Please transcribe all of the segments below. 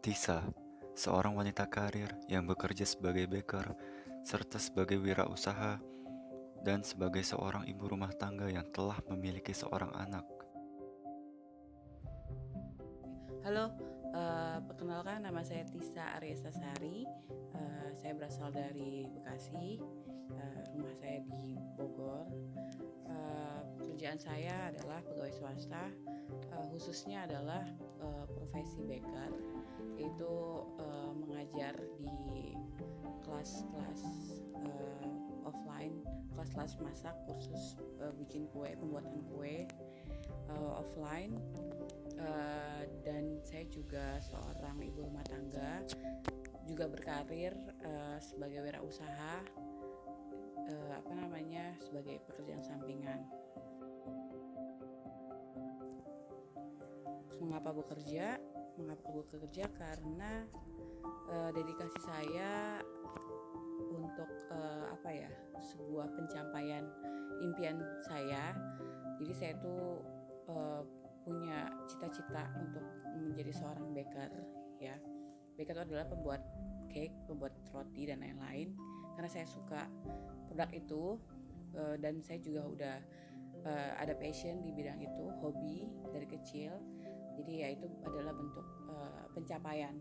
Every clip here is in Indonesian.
Tisa, seorang wanita karir yang bekerja sebagai baker, serta sebagai wirausaha, dan sebagai seorang ibu rumah tangga yang telah memiliki seorang anak. Halo, perkenalkan nama saya Tisa Aryastasari. Saya berasal dari Bekasi. Rumah saya di Bogor. Pekerjaan saya adalah pegawai swasta, khususnya adalah profesi baker, yaitu mengajar di kelas-kelas offline, kelas-kelas masak, kursus bikin kue, pembuatan kue offline. Dan saya juga seorang ibu rumah tangga, juga berkarir sebagai wirausaha, sebagai pekerjaan sampingan. Mengapa bekerja? Mengapa bekerja? Karena dedikasi saya untuk sebuah pencapaian impian saya. Jadi saya tuh punya cita-cita untuk menjadi seorang baker, ya. Baker itu adalah pembuat cake, pembuat roti dan lain-lain. Karena saya suka produk itu, dan saya juga udah ada passion di bidang itu, hobi dari kecil. Jadi ya itu adalah bentuk pencapaian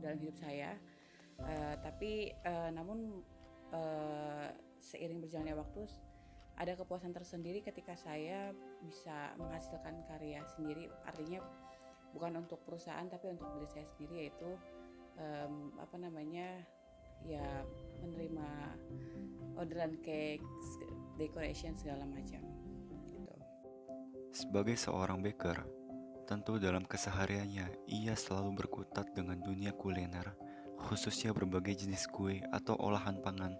dalam hidup saya. Namun seiring berjalannya waktu, ada kepuasan tersendiri ketika saya bisa menghasilkan karya sendiri. Artinya bukan untuk perusahaan tapi untuk diri saya sendiri, yaitu ya menerima orderan cake, decoration segala macam gitu. Sebagai seorang baker, tentu dalam kesehariannya ia selalu berkutat dengan dunia kuliner, khususnya berbagai jenis kue atau olahan pangan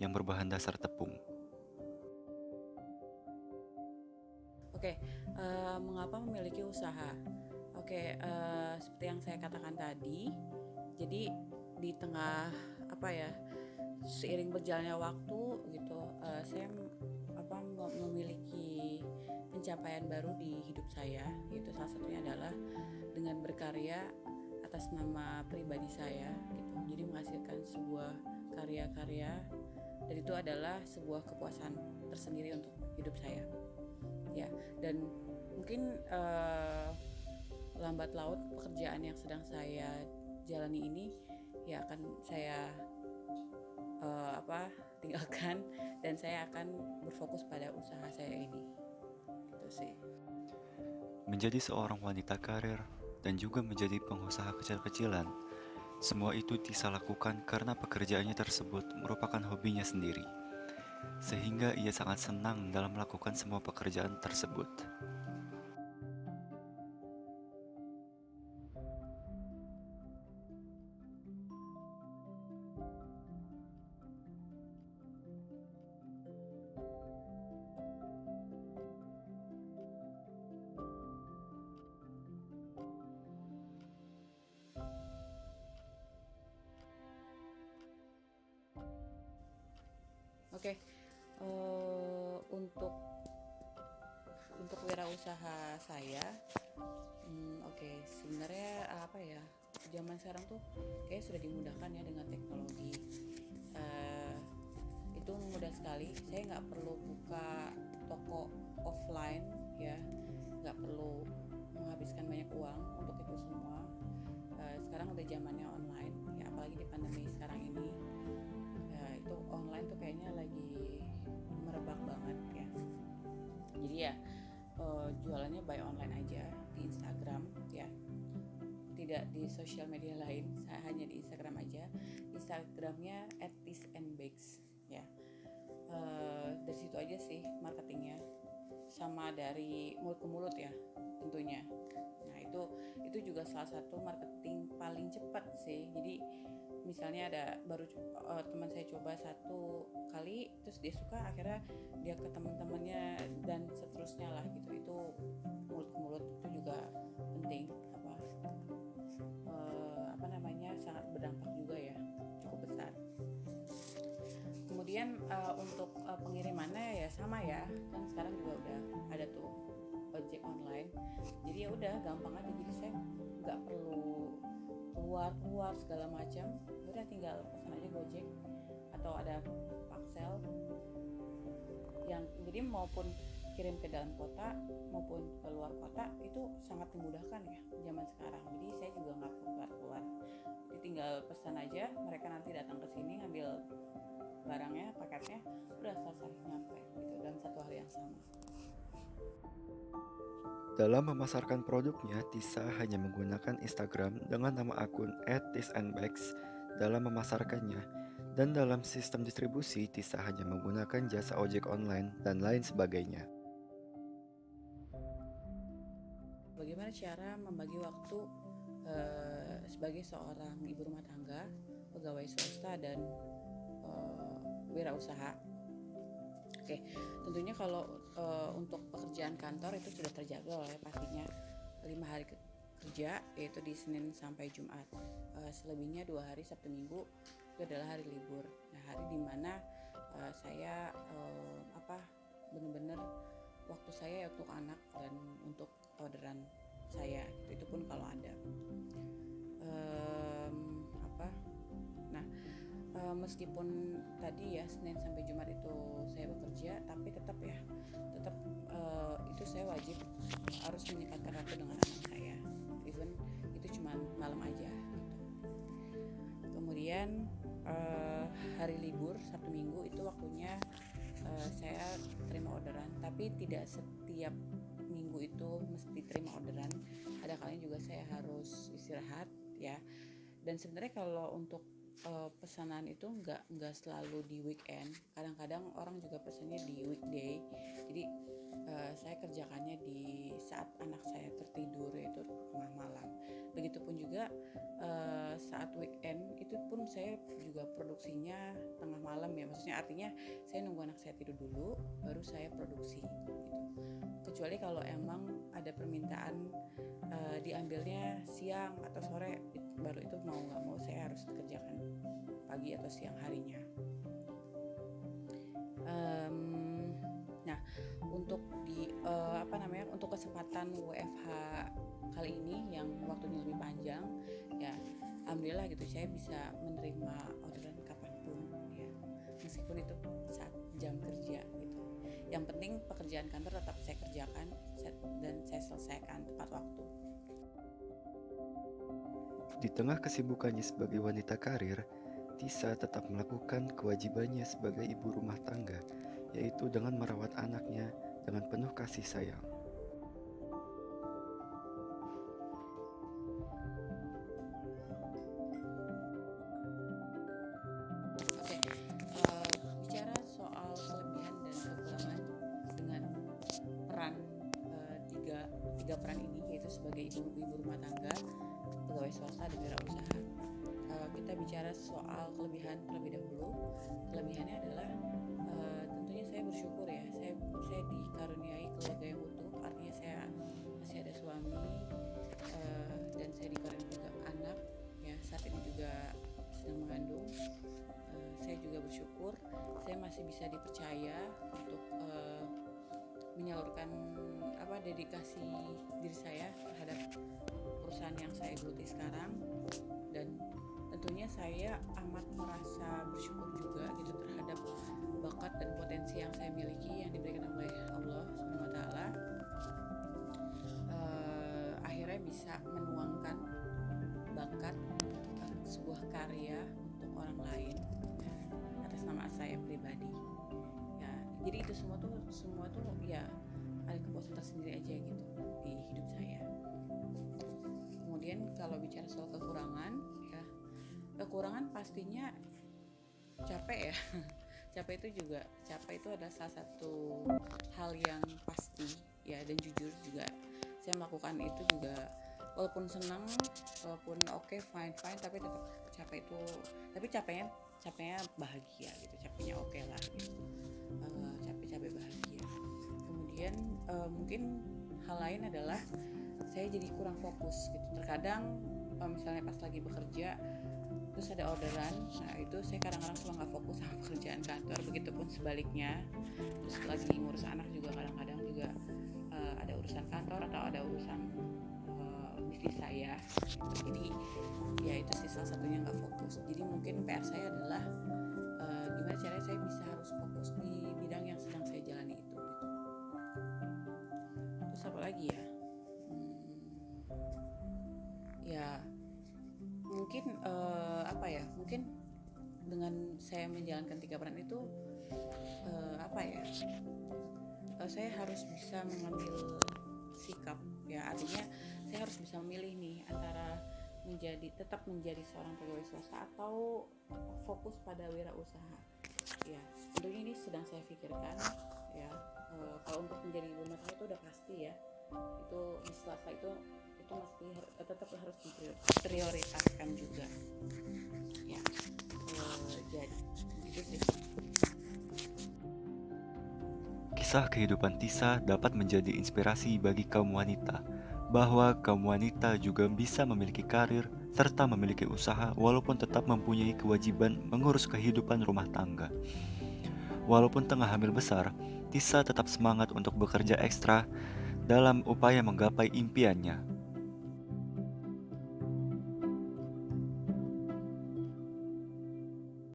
yang berbahan dasar tepung. Oke, mengapa memiliki usaha? Oke, seperti yang saya katakan tadi, jadi di tengah seiring berjalannya waktu gitu, saya memiliki pencapaian baru di hidup saya, yaitu salah satunya adalah dengan berkarya atas nama pribadi saya gitu. Jadi menghasilkan sebuah karya-karya, dan itu adalah sebuah kepuasan tersendiri untuk hidup saya, ya. Dan mungkin lambat laut pekerjaan yang sedang saya jalani ini ya akan saya tinggalkan, dan saya akan berfokus pada usaha saya ini, gitu sih. Menjadi seorang wanita karir dan juga menjadi pengusaha kecil-kecilan, semua itu Tisa lakukan karena pekerjaannya tersebut merupakan hobinya sendiri, sehingga ia sangat senang dalam melakukan semua pekerjaan tersebut. Oke, untuk wirausaha saya, sebenarnya zaman sekarang tuh kayak sudah dimudahkan ya dengan teknologi. Eh, itu mudah sekali. Saya nggak perlu buka toko offline, ya, nggak perlu menghabiskan banyak uang untuk itu semua. Sekarang udah zamannya online, ya, apalagi di pandemi sekarang ini. Ya, itu online tuh kayaknya lagi merebak banget, ya. Jadi ya jualannya by online aja di Instagram, ya, tidak di sosial media lain. Saya hanya di Instagram aja. Instagramnya @tisandbakes, ya. Dari situ aja sih marketingnya, sama dari mulut ke mulut, ya, tentunya. Nah, itu juga salah satu marketing paling cepat sih. Jadi misalnya ada baru teman saya coba satu kali, terus dia suka, akhirnya dia ke teman-temannya dan seterusnya lah gitu. Itu mulut ke mulut itu juga penting, sangat berdampak juga, ya, cukup besar. Kemudian untuk pengirimannya ya sama, ya, kan sekarang juga udah ada tuh ojek online. Jadi ya udah gampang aja. Jadi saya nggak perlu keluar segala macam, udah tinggal pesan aja Gojek atau ada Paxel yang jadi maupun kirim ke dalam kota maupun ke luar kota itu sangat dimudahkan ya zaman sekarang. Jadi saya juga nggak perlu keluar, jadi tinggal pesan aja, mereka nanti datang ke sini ngambil barangnya, paketnya, udah selesai nyampe gitu dalam satu hari yang sama. Dalam memasarkan produknya, Tisa hanya menggunakan Instagram dengan nama akun @tisandbags dalam memasarkannya. Dan dalam sistem distribusi, Tisa hanya menggunakan jasa ojek online dan lain sebagainya. Bagaimana cara membagi waktu sebagai seorang ibu rumah tangga, pegawai swasta dan wirausaha? Oke, tentunya kalau untuk pekerjaan kantor itu sudah terjaga ya pastinya 5 hari kerja, yaitu di Senin sampai Jumat. Selebihnya 2 hari Sabtu Minggu itu adalah hari libur. Nah, hari dimana saya benar-benar waktu saya untuk anak dan untuk orderan saya. Itu pun kalau ada. Meskipun tadi ya Senin sampai Jumat itu saya bekerja, tapi tetap itu saya wajib harus menyempatkan waktu dengan anak saya, even itu cuma malam aja gitu. Kemudian hari libur Sabtu Minggu itu waktunya saya terima orderan, tapi tidak setiap minggu itu mesti terima orderan. Ada kalanya juga saya harus istirahat ya. Dan sebenarnya kalau untuk pesanan itu nggak selalu di weekend, kadang-kadang orang juga pesannya di weekday. Jadi saya kerjakannya di saat anak saya tertidur, yaitu tengah malam. Begitupun juga saat weekend itu pun saya juga produksinya tengah malam ya, maksudnya artinya saya nunggu anak saya tidur dulu baru saya produksi gitu. Kecuali kalau emang ada permintaan diambilnya siang atau sore, baru itu mau nggak mau saya harus kerjakan pagi atau siang harinya. Nah, untuk untuk kesempatan WFH kali ini yang waktunya lebih panjang ya, alhamdulillah gitu saya bisa menerima orderan kapanpun ya, meskipun itu saat jam kerja gitu. Yang penting pekerjaan kantor tetap saya kerjakan dan saya selesaikan tepat waktu. Di tengah kesibukannya sebagai wanita karir, Tisa tetap melakukan kewajibannya sebagai ibu rumah tangga, yaitu dengan merawat anaknya dengan penuh kasih sayang. Oke, bicara soal kelebihan dan kekurangan dengan peran tiga peran ini, yaitu sebagai ibu rumah tangga, pegawai swasta dan wirausaha. Kita bicara soal kelebihan terlebih dahulu. Kelebihannya adalah tentunya saya bersyukur ya, saya dikaruniai keluarga yang utuh, artinya saya masih ada suami dan saya dikaruniai juga anak ya, saat ini juga sedang mengandung. Saya juga bersyukur saya masih bisa dipercaya untuk menyalurkan dedikasi diri saya terhadap perusahaan yang saya geluti sekarang. Dan tentunya saya amat merasa bersyukur juga gitu terhadap bakat dan potensi yang saya miliki yang diberikan oleh Allah SWT. Akhirnya bisa menuangkan bakat sebuah karya untuk orang lain atas nama saya pribadi ya. Jadi itu semua tuh ya ada kepuasan tersendiri aja gitu di hidup saya. Kemudian kalau bicara soal kekurangan ya, kekurangan pastinya capek ya. Capek itu adalah salah satu hal yang pasti ya, dan jujur juga saya melakukan itu juga walaupun senang, walaupun oke, fine, tapi tetap capek itu, tapi capeknya bahagia gitu, capeknya oke lah gitu. Capek bahagia. Kemudian mungkin hal lain adalah saya jadi kurang fokus gitu. Terkadang misalnya pas lagi bekerja terus ada orderan, nah itu saya kadang-kadang suka nggak fokus sama pekerjaan kantor. Begitupun sebaliknya, terus lagi ngurus anak juga kadang-kadang juga ada urusan kantor atau ada urusan bisnis saya gitu. Jadi ya itu sih salah satunya nggak fokus. Jadi mungkin PR saya adalah gimana caranya saya bisa harus fokus di bidang yang sedang saya jalani itu gitu. Terus apa lagi ya? Ya mungkin apa ya, mungkin dengan saya menjalankan 3 peran itu apa ya, saya harus bisa mengambil sikap ya, artinya saya harus bisa memilih nih antara tetap menjadi seorang pegawai swasta atau fokus pada wirausaha ya. Tentunya ini sedang saya pikirkan ya. Kalau untuk menjadi ibu rumah tangga itu udah pasti ya, itu di swasta itu mesti tetap harus diprioritaskan juga ya. Jadi gitu sih. Kisah kehidupan Tisa dapat menjadi inspirasi bagi kaum wanita, bahwa kaum wanita juga bisa memiliki karir serta memiliki usaha walaupun tetap mempunyai kewajiban mengurus kehidupan rumah tangga. Walaupun tengah hamil besar, Tisa tetap semangat untuk bekerja ekstra dalam upaya menggapai impiannya.